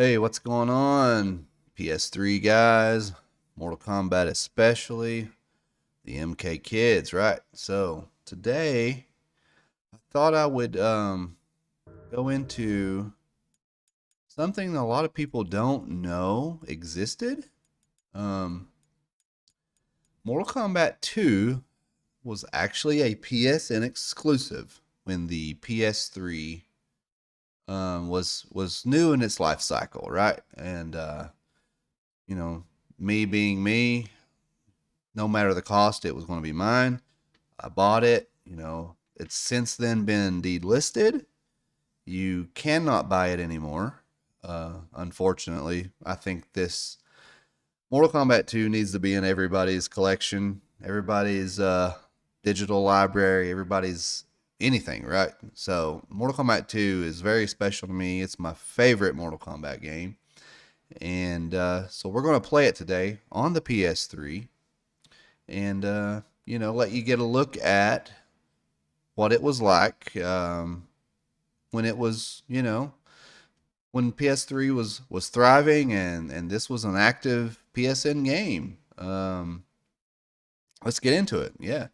Hey, what's going on? PS3 guys, Mortal Kombat especially, the MK kids, right? So today I thought I would go into something that a lot of people don't know existed. Um, Mortal Kombat 2 was actually a PSN exclusive when the PS3 was new in its life cycle, right? And you know, me being me, no matter the cost, it was going to be mine. I bought it. It's since then been delisted. You cannot buy it anymore. Unfortunately, I think this Mortal Kombat 2 needs to be in everybody's collection, everybody's digital library, everybody's anything, right? So, Mortal Kombat 2 is very special to me. It's my favorite Mortal Kombat game. And so, we're going to play it today on the PS3 and let you get a look at what it was like when it was, when PS3 was thriving and this was an active PSN game. Let's get into it. Yeah.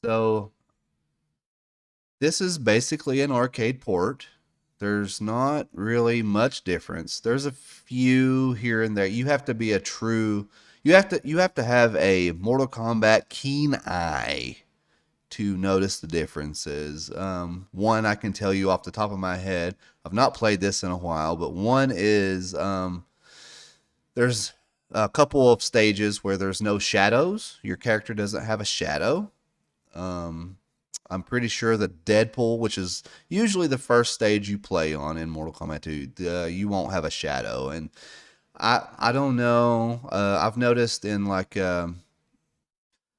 So this is basically an arcade port. There's not really much difference. There's a few here and there. You have to be a true you have to have a Mortal Kombat keen eye to notice the differences. One I can tell you off the top of my head. I've not played this in a while, but one is there's a couple of stages where there's no shadows. Your character doesn't have a shadow. Um, I'm pretty sure that Deadpool, which is usually the first stage you play on in Mortal Kombat 2, you won't have a shadow. And I don't know. I've noticed in like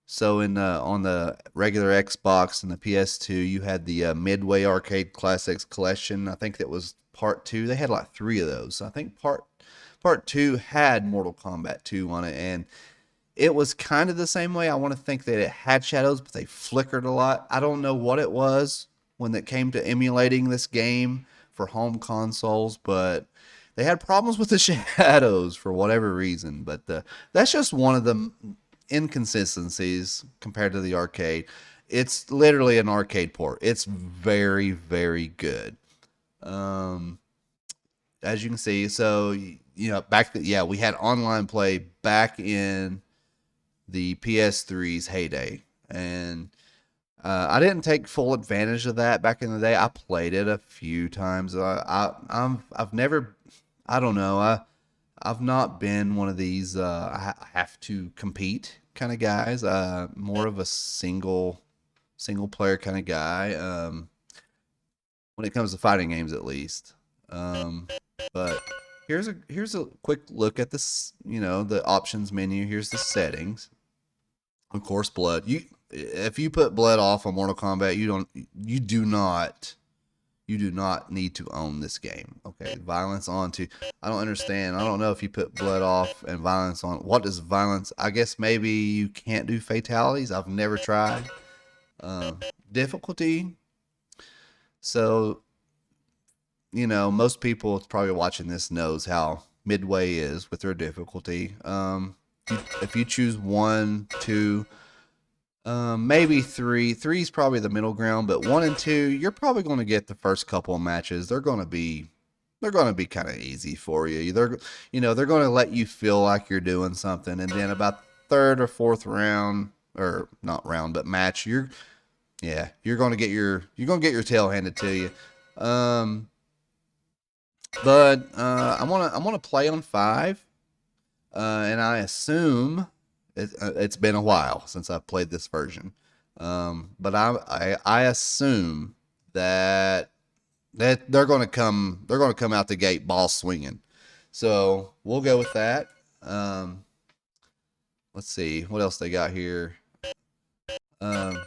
so in on the regular Xbox and the PS2, you had the Midway Arcade Classics collection. I think that was part two. They had like three of those. I think part two had Mortal Kombat 2 on it, and it was kind of the same way. I want to think that it had shadows, but they flickered a lot. I don't know what it was when it came to emulating this game for home consoles, but they had problems with the shadows for whatever reason. But that's just one of the inconsistencies compared to the arcade. It's literally an arcade port. It's very, very good. Um, as you can see, so yeah, we had online play back in the PS3's heyday, and I didn't take full advantage of that back in the day. I played it a few times. I've never, I don't know. I've not been one of these I have to compete kind of guys. More of a single player kind of guy. When it comes to fighting games, at least. Um, but here's a quick look at this. The options menu. Here's the settings. Of course, blood. If you put blood off on Mortal Kombat, you do not need to own this game. Okay, violence on to. I don't understand. I don't know if you put blood off and violence on. What does violence? I guess maybe you can't do fatalities. I've never tried. Um, Difficulty. So most people probably watching this knows how Midway is with their difficulty. If you choose one, two, maybe three. Three's probably the middle ground, but one and two, you're probably going to get the first couple of matches. They're going to be kind of easy for you. They're going to let you feel like you're doing something, and then about third or fourth round, or not round, but match, you're going to get your tail handed to you. Um, but I'm gonna play on five, and I assume it's been a while since I've played this version. But I assume that they're gonna come out the gate ball swinging. So we'll go with that. Um, let's see what else they got here. Um,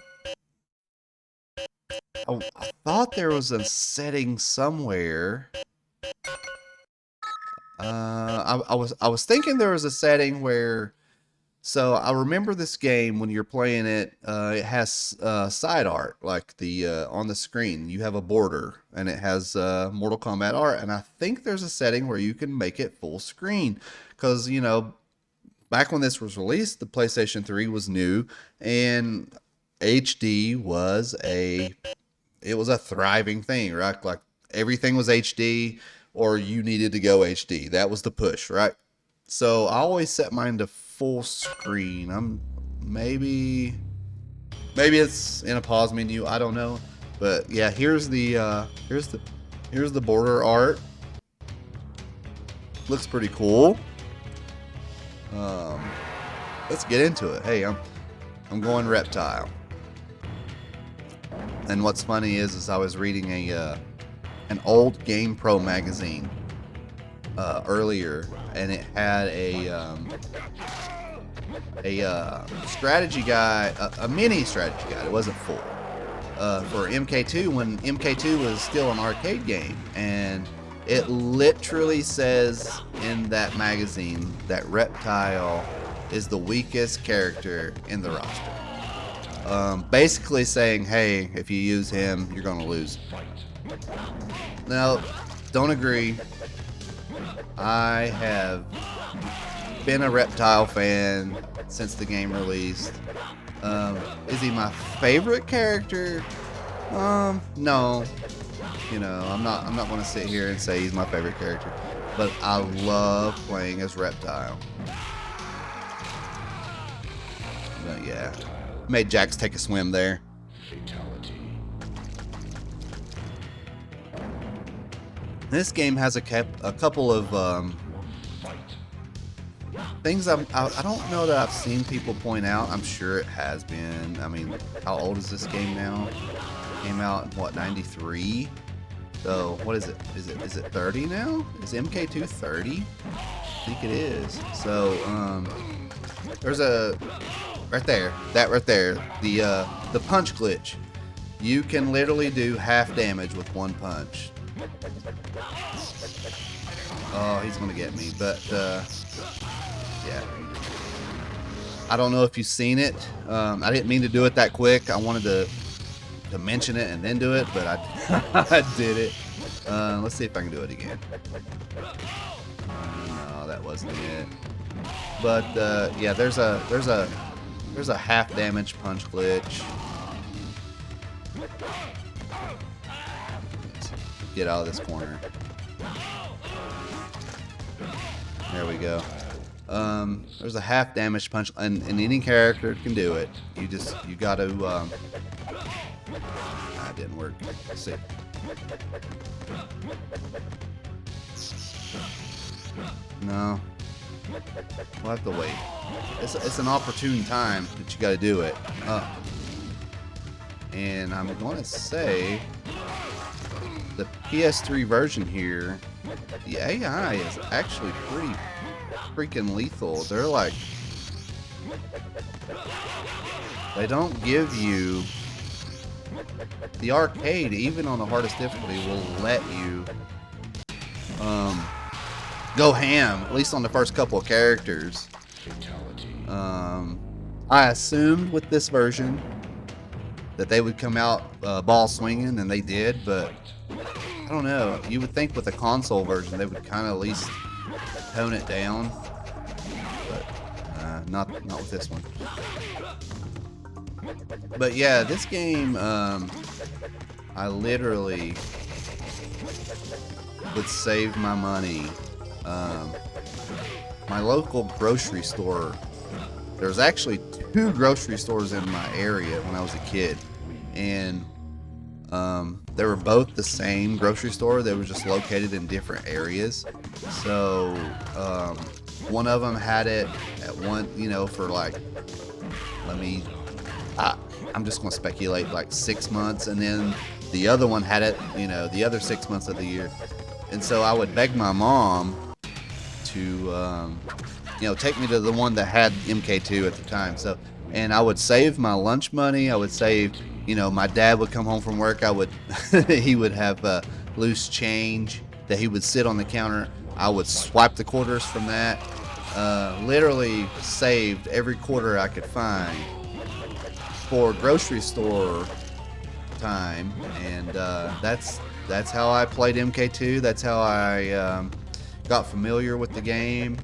I thought there was a setting somewhere. I was thinking there was a setting where So I remember this game when you're playing it. It has side art, like the on the screen. You have a border, and it has Mortal Kombat art. And I think there's a setting where you can make it full screen, because back when this was released, the PlayStation 3 was new, and HD was a thriving thing, right? Like everything was HD, or you needed to go HD. That was the push, right? So I always set mine to full screen. Maybe it's in a pause menu. I don't know, but yeah, here's the border art. Looks pretty cool. Let's get into it. Hey, I'm going Reptile. And what's funny is I was reading an old GamePro magazine earlier, and it had a strategy guide, a mini strategy guide. It wasn't full for MK2 when MK2 was still an arcade game, and it literally says in that magazine that Reptile is the weakest character in the roster. Basically saying, hey, if you use him, you're gonna lose. Now, don't agree. I have been a Reptile fan since the game released. Is he my favorite character? No. I'm not going to sit here and say he's my favorite character, but I love playing as Reptile. But yeah, made Jax take a swim there. This game has a couple of things I don't know that I've seen people point out. I'm sure it has been. I mean, how old is this game now? Came out in what, 93? So what is it? Is it 30 now? Is MK2 30? I think it is. So there's a right there, the punch glitch. You can literally do half damage with one punch. Oh, he's gonna get me, but yeah. I don't know if you've seen it. I didn't mean to do it that quick. I wanted to mention it and then do it, but I did it. Let's see if I can do it again. No, that wasn't it. But yeah, there's a half damage punch glitch. Get out of this corner. There we go. There's a half damage punch, and any character can do it. You gotta that didn't work. Let's see. No, we'll have to wait. It's an opportune time that you gotta do it. And I'm gonna say the PS3 version here, the AI is actually pretty freaking lethal. They're like, they don't give you the arcade, even on the hardest difficulty, will let you go ham, at least on the first couple of characters. I assumed with this version that they would come out ball swinging, and they did, but I don't know. You would think with the console version they would kind of at least tone it down, but not with this one. But yeah, this game, I literally would save my money. My local grocery store, there's actually 2 grocery stores in my area when I was a kid, and they were both the same grocery store. They were just located in different areas. So one of them had it at one, for like, I'm just gonna speculate, like 6 months, and then the other one had it, the other 6 months of the year. And so I would beg my mom to take me to the one that had MK2 at the time. So, and I would save my lunch money. I would save, my dad would come home from work. He would have loose change that he would sit on the counter. I would swipe the quarters from that, literally saved every quarter I could find for grocery store time, and that's how I played MK2. That's how I got familiar with the game.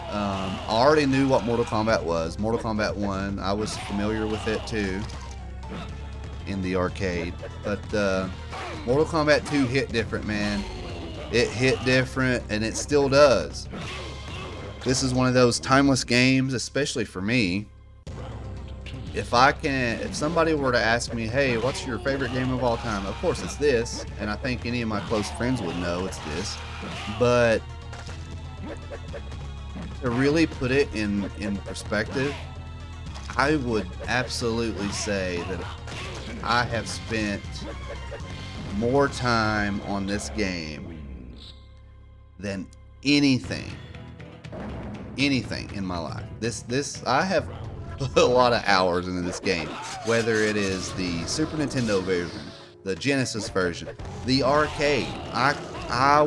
I already knew what Mortal Kombat was. Mortal Kombat 1, I was familiar with it too in the arcade, but Mortal Kombat 2 hit different, man. It hit different, and it still does. This is one of those timeless games, especially for me. If somebody were to ask me, hey, what's your favorite game of all time? Of course it's this, and I think any of my close friends would know it's this. But to really put it in perspective, I would absolutely say that I have spent more time on this game than anything in my life. I have put a lot of hours into this game, whether it is the Super Nintendo version, the Genesis version, the arcade. I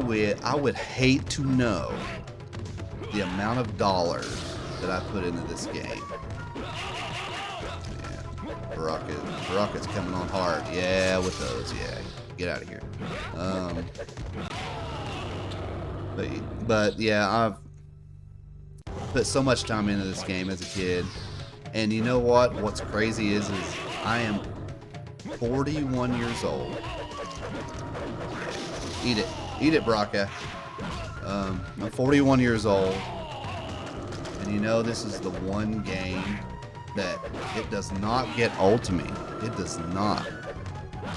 would hate to know the amount of dollars that I put into this game. Yeah, Baraka's coming on hard. Yeah, with those. Yeah, get out of here. But yeah, I've put so much time into this game as a kid, and you know what? What's crazy is I am 41 years old. Eat it, Baraka. I'm 41 years old, and you know this is the one game that it does not get old to me. It does not.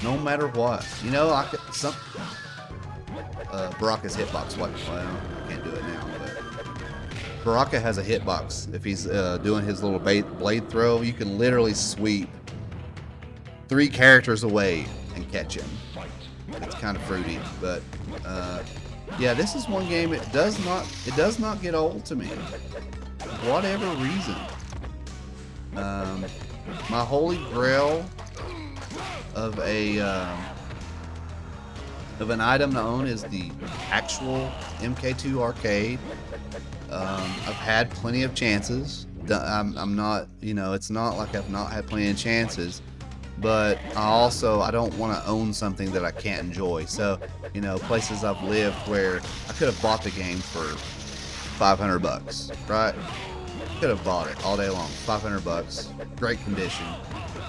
No matter what. You know, Baraka's hitbox. Well, I can't do it now, but Baraka has a hitbox. If he's doing his little blade throw, you can literally sweep 3 characters away and catch him. It's kind of fruity, but yeah, this is one game. It does not get old to me, for whatever reason. My holy grail of an item to own is the actual MK2 arcade. I've had plenty of chances. I'm not, it's not like I've not had plenty of chances, but I don't want to own something that I can't enjoy. So, places I've lived where I could have bought the game for $500, right? Could have bought it all day long, $500, great condition,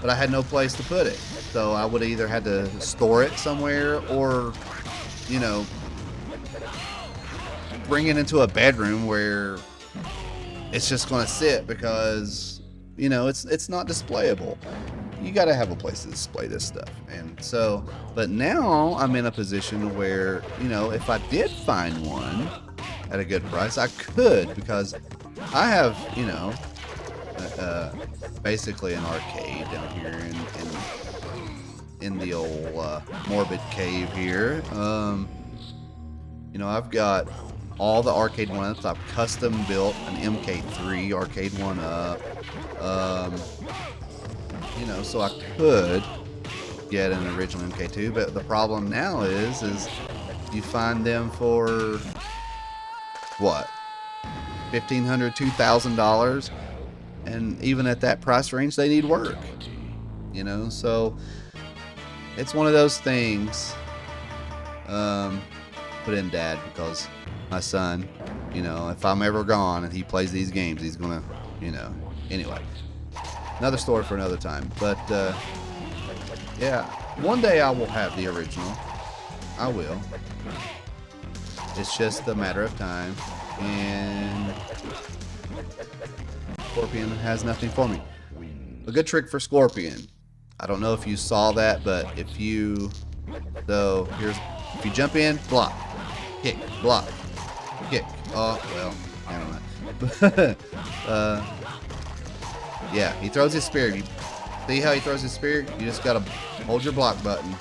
but I had no place to put it. So I would either had to store it somewhere or, bring it into a bedroom where it's just going to sit because, it's not displayable. You got to have a place to display this stuff. And so, but now I'm in a position where, if I did find one at a good price, I could, because I have, basically an arcade down here in the old morbid cave here. I've got all the arcade one-ups. I've custom built an MK3 arcade one-up. So I could get an original MK2, but the problem now is you find them for what, $1,500, $2,000, and even at that price range, they need work. So it's one of those things. Put in Dad, because my son, if I'm ever gone and he plays these games, he's gonna, anyway. Another story for another time. But yeah, one day I will have the original. I will. It's just a matter of time, and Scorpion has nothing for me. A good trick for Scorpion. I don't know if you saw that, but if you jump in, block, kick, block, kick. Oh well, I don't know. Yeah, he throws his spear. You see how he throws his spear? You just gotta hold your block button,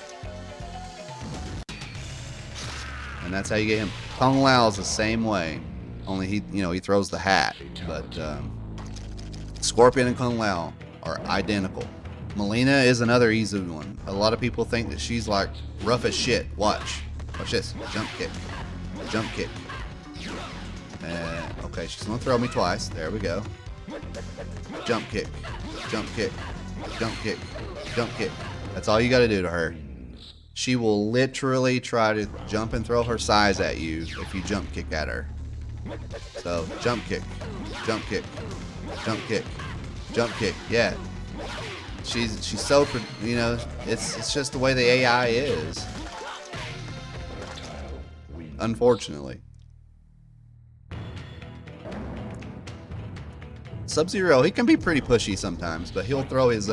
and that's how you get him. Kung Lao's the same way, only he throws the hat. But Scorpion and Kung Lao are identical. Melina is another easy one. A lot of people think that she's like rough as shit. Watch this. Jump kick. Jump kick. Okay, she's gonna throw me twice. There we go. Jump kick, jump kick, jump kick, jump kick. That's all you gotta do to her. She will literally try to jump and throw her size at you if you jump kick at her. So, jump kick, jump kick, jump kick, jump kick. Yeah. She's so, you know, it's just the way the AI is. Unfortunately. Sub-Zero, he can be pretty pushy sometimes, but he'll throw his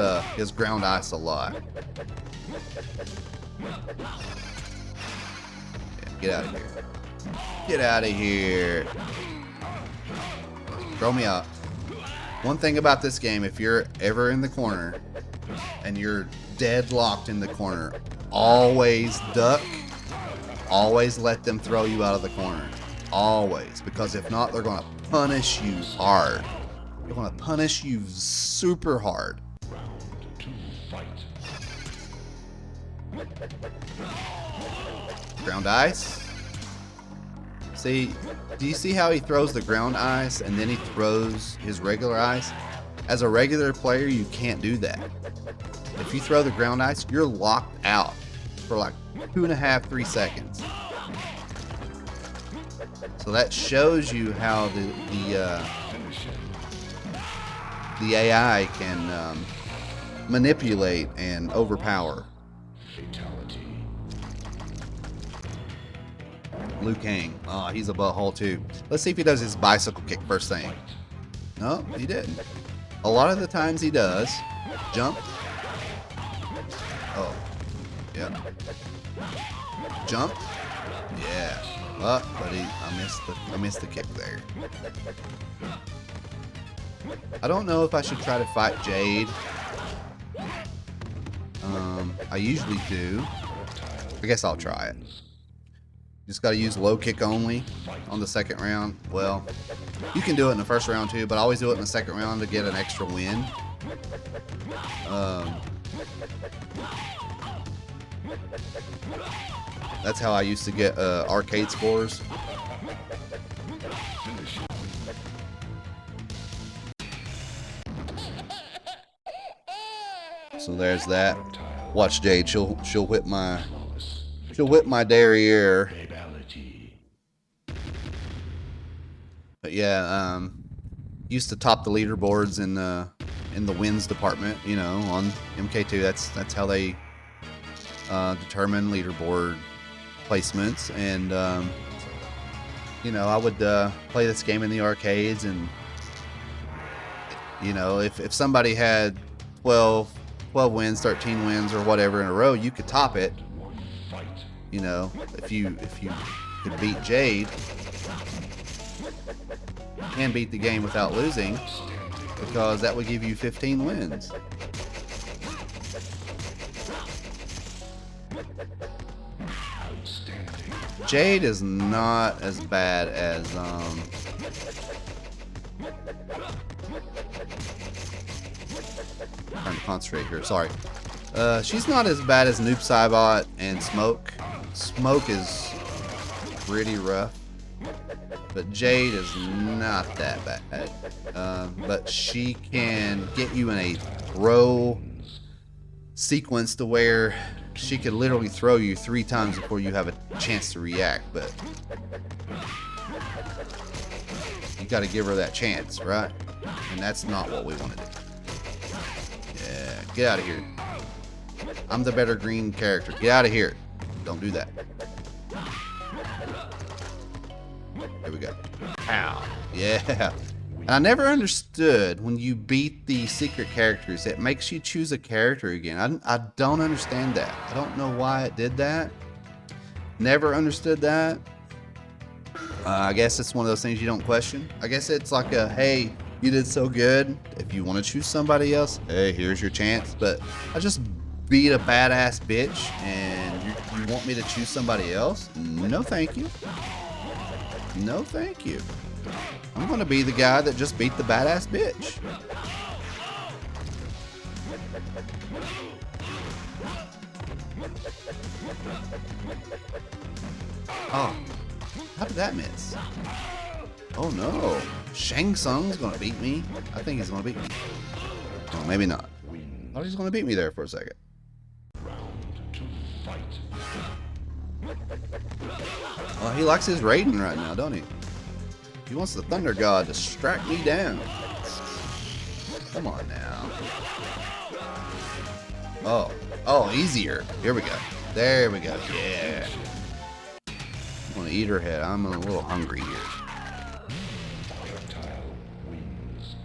ground ice a lot. Yeah, get out of here. Get out of here. Throw me out. One thing about this game, if you're ever in the corner and you're deadlocked in the corner, always duck. Always let them throw you out of the corner. Always. Because if not, they're going to punish you hard. They're going to punish you super hard. Ground ice. See, do you see how he throws the ground ice and then he throws his regular ice? As a regular player, you can't do that. If you throw the ground ice, you're locked out for like 2.5, 3 seconds. So that shows you how the AI can manipulate and overpower. Liu Kang. Oh, he's a butthole too. Let's see if he does his bicycle kick first thing. No, he didn't. A lot of the times he does. Jump. Oh. Yep. Jump. Yeah. But I missed the kick there. I don't know if I should try to fight Jade. I usually do. I guess I'll try it. Just got to use low kick only on the second round. Well, you can do it in the first round too, but I always do it in the second round to get an extra win. That's how I used to get arcade scores. So there's that. Watch Jade. She'll whip my derriere. But yeah, used to top the leaderboards in the wins department. You know, on MK2. That's how they determine leaderboard placements. And you know, I would play this game in the arcades, and you know, if somebody had 12 wins, 13 wins, or whatever in a row, you could top it. You know, if you could beat Jade and beat the game without losing, because that would give you 15 wins. Jade is not as bad as trying to concentrate here. Sorry. She's not as bad as Noob Saibot and Smoke. Smoke is pretty rough, but Jade is not that bad. But she can get you in a throw sequence to where she could literally throw you 3 times before you have a chance to react. But you got to give her that chance, right? And that's not what we want to do. Yeah, get out of here. I'm the better green character. Get out of here. Don't do that. There we go. Ow. Yeah. And I never understood when you beat the secret characters, it makes you choose a character again. I don't understand that. I don't know why it did that. Never understood that. I guess it's one of those things you don't question. I guess it's like a, hey, you did so good. If you want to choose somebody else, hey, here's your chance. But I just beat a badass bitch and you want me to choose somebody else? No, thank you. No, thank you. I'm going to be the guy that just beat the badass bitch. Oh, how did that miss? Oh no. Shang Tsung's gonna beat me. I think he's gonna beat me. Oh, maybe not. I thought he was gonna beat me there for a second. Oh, he likes his Raiden right now, don't he? He wants the Thunder God to strike me down. Come on now. Oh, easier. Here we go. There we go. Yeah. I'm gonna eat her head. I'm a little hungry here. Reptile wins.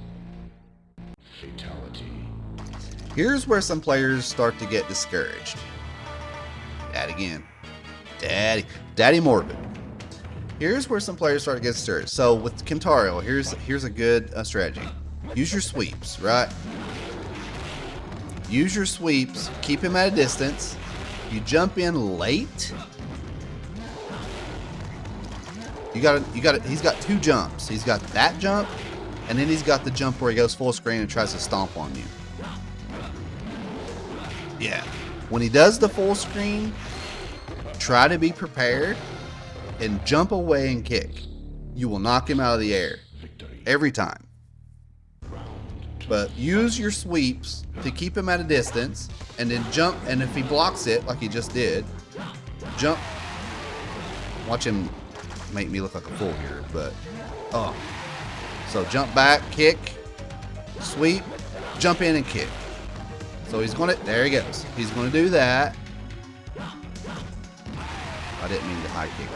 Fatality. Here's where some players start to get discouraged. Dad again. Daddy Morbid. Here's where some players start to get discouraged. So with Kentaro, here's a good strategy. Use your sweeps, right? Use your sweeps. Keep him at a distance. You jump in late. You got it. He's got two jumps. He's got that jump, and then he's got the jump where he goes full screen and tries to stomp on you. Yeah. When he does the full screen, try to be prepared and jump away and kick. You will knock him out of the air every time. But use your sweeps to keep him at a distance, and then jump. And if he blocks it, like he just did, jump. Watch him make me look like a fool here, but so jump back, kick, sweep, jump in and kick. So he's gonna. There he goes. He's gonna do that. I didn't mean to high kick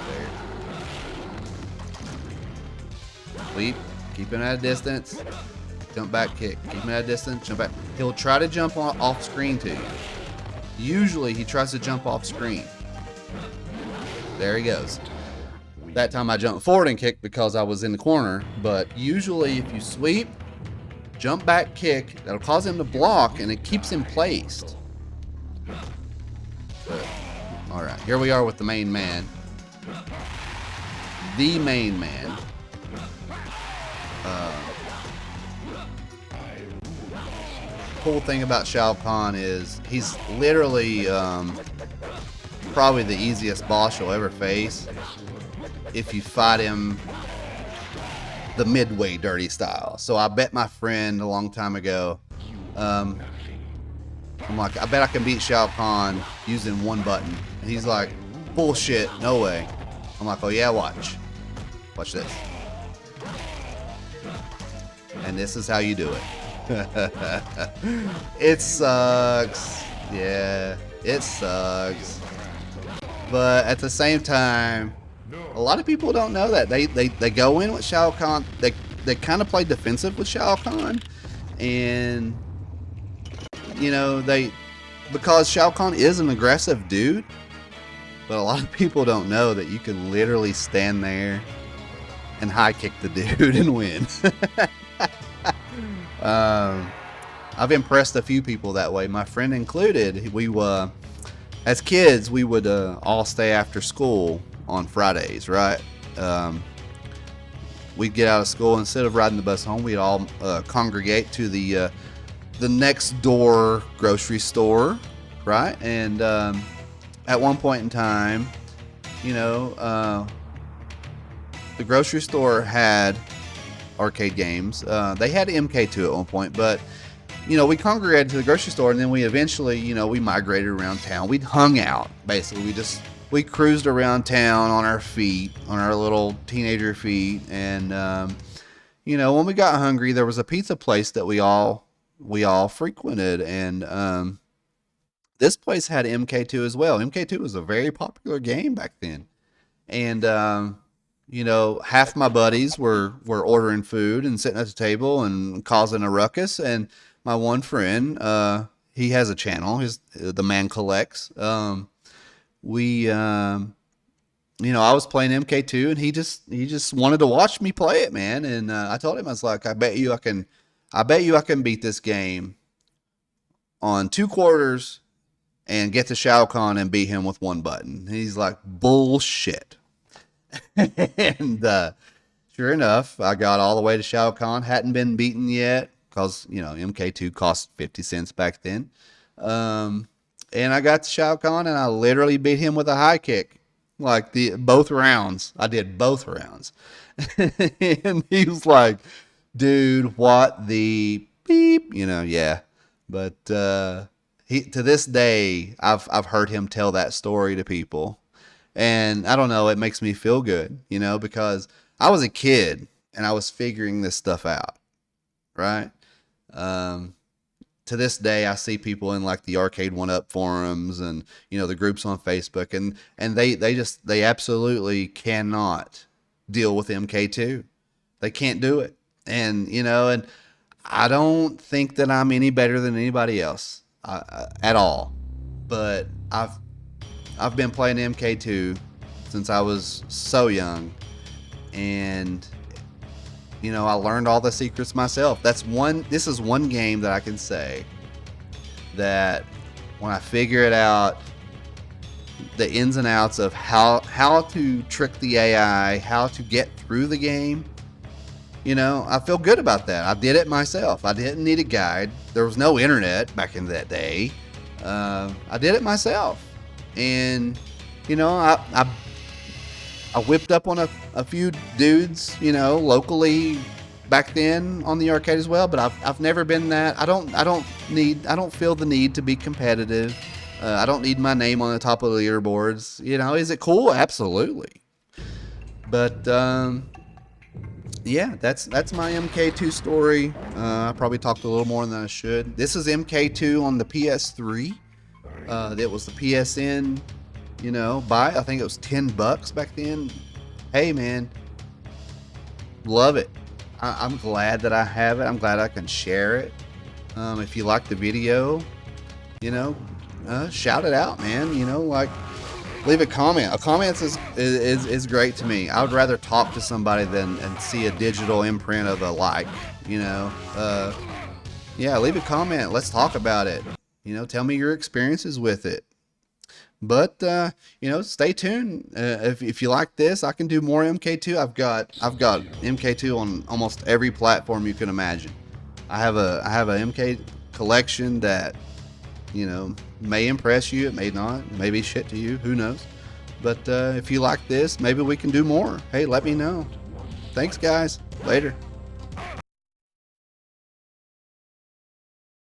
there. Sweep, keep him at a distance. Jump back, kick. Keep him at a distance, jump back. He'll try to jump off screen to you. Usually he tries to jump off screen. There he goes. That time I jumped forward and kicked because I was in the corner. But usually if you sweep, jump back, kick, that'll cause him to block and it keeps him placed. But, all right, here we are with the main man. The main man. Cool thing about Shao Kahn is he's literally probably the easiest boss you'll ever face if you fight him the midway dirty style. So I bet my friend a long time ago, I'm like, I bet I can beat Shao Kahn using one button. And he's like, bullshit, no way. I'm like, oh yeah, watch this. And this is how you do it. It sucks. Yeah, it sucks. But at the same time, a lot of people don't know that. They go in with Shao Kahn. They kind of play defensive with Shao Kahn. And, you know, because Shao Kahn is an aggressive dude. But a lot of people don't know that you can literally stand there and high kick the dude and win. I've impressed a few people that way, my friend included. We as kids, we would all stay after school on Fridays, right? We'd get out of school, instead of riding the bus home, we'd all congregate to the next door grocery store, right? And at one point in time, you know, the grocery store had arcade games. They had MK2 at one point, but you know, we congregated to the grocery store, and then we eventually, you know, we migrated around town. We'd hung out, basically. We cruised around town on our feet, on our little teenager feet, and you know, when we got hungry, there was a pizza place that we all frequented, and this place had MK2 as well. MK2 was a very popular game back then, and you know, half my buddies were ordering food and sitting at the table and causing a ruckus, and my one friend, he has a channel. The Man Collects. You know, I was playing MK2, and he just wanted to watch me play it, man. And I told him, I was like, I bet you I can beat this game on 2 quarters and get to Shao Kahn and beat him with one button. And he's like, bullshit. And sure enough, I got all the way to Shao Kahn. Hadn't been beaten yet because, you know, MK2 cost 50 cents back then. And I got to Shao Kahn, and I literally beat him with a high kick. like the both rounds. I did both rounds. And he was like, dude, what the beep? Yeah. But he, to this day, I've heard him tell that story to people. And I don't know, it makes me feel good, because I was a kid and I was figuring this stuff out, right? Um, to this day, I see people in like the Arcade One Up forums and the groups on Facebook, and they absolutely cannot deal with MK2. They can't do it, and I don't think that I'm any better than anybody else at all. But I've been playing MK2 since I was so young, and I learned all the secrets myself. This is one game that I can say that when I figure it out, the ins and outs of how to trick the AI, how to get through the game, I feel good about that. I did it myself. I didn't need a guide. There was no internet back in that day. I did it myself, and I whipped up on a few dudes, locally back then on the arcade as well. But I've never been that. I don't feel the need to be competitive. I don't need my name on the top of the leaderboards. Is it cool? Absolutely. But yeah, that's my MK2 story. I probably talked a little more than I should. This is MK2 on the PS3. That was the PSN. I think it was $10 back then. Hey man, love it. I'm glad that I have it. I'm glad I can share it. If you like the video, shout it out, man. Leave a comment. A comment is great to me. I would rather talk to somebody than and see a digital imprint of a like. Yeah, leave a comment. Let's talk about it. Tell me your experiences with it. But stay tuned. If you like this, I can do more MK2. I've got MK2 on almost every platform you can imagine. I have a MK collection that may impress you. It may not. It may be shit to you. Who knows? But if you like this, maybe we can do more. Hey, let me know. Thanks, guys. Later.